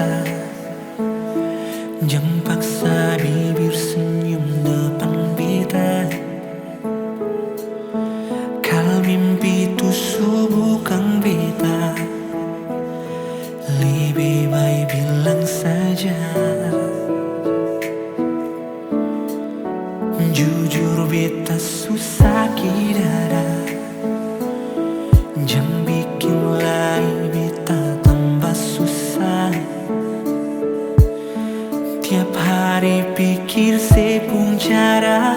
rasa. Jangan paksa bibir senyum depan beta. Kalau mimpi itu bukan beta, lebih baik bilang saja. Jujur beta susah dada. Jangan bikin lagi beta tambah susah. Tiap hari pikir sepung cara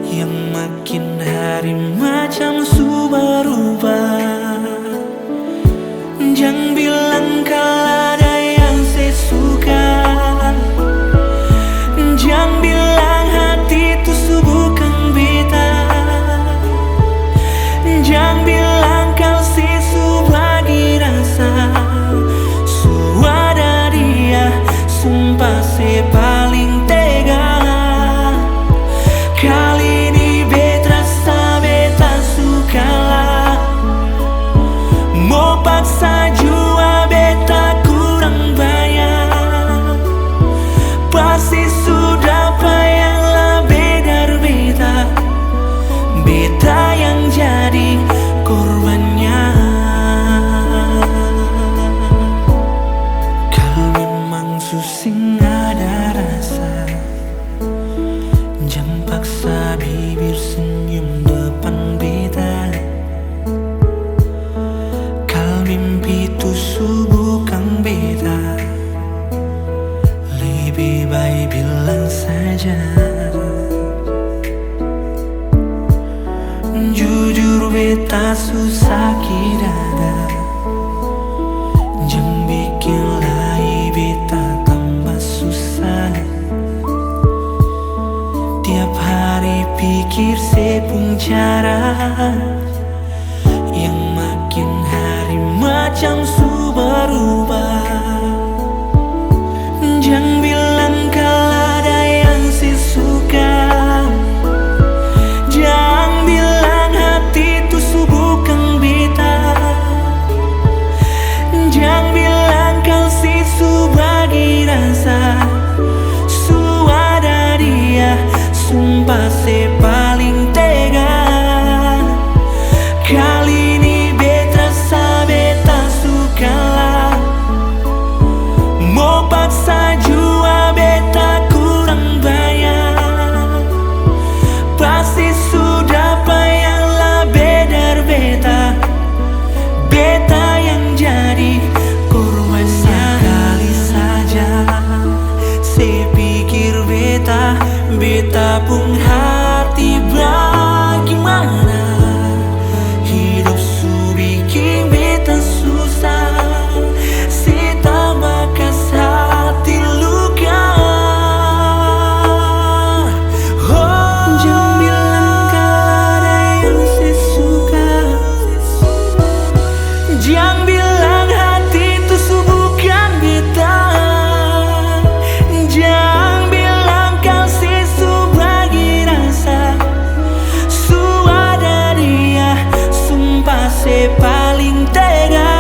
yang makin hari macam berubah. Jangan bilang kalau ada yang saya suka. Jangan bilang hati itu bukan beta. Jangan bilang kau sesu bagi rasa. Suara dia sumpah saya paling tega. Kali ini beta rasa beta sukalah. Mau paksa jua beta kurang banyak. Pasti sudah payah lebih dari beta. Beta yang jadi korbannya. Kalau memang susing ada rasa, jangan paksa bibir senyum depan beta. Kalau mimpi itu bukan beta, lebih baik bilang saja. Jujur beta susah dada. Jangan bikin lagi beta tambah susah. Tiap hari pikir sepung cara yang makin hari macam berubah. Jangan bilang kalau ada yang saya suka. Jangan bilang hati itu bukan beta. Jangan bilang kau sesu bagi rasa. Suara dia sumpah saya paling tega. Kali ini beta rasa beta sukalah. Mau paksa jua beta kurang banyak. Pasti sudah payah lebih dari beta. Beta yang jadi korbannya. Sekali saja saya pikir beta pun hati bagaimana. Hidup bikin beta susah. Saya bakas hati luka. Jangan bilang kalau ada yang saya suka. Jangan bilang hati itu bukan beta. Jangan bilang kau sesu bagi rasa. Suara dia sumpah saya paling tega.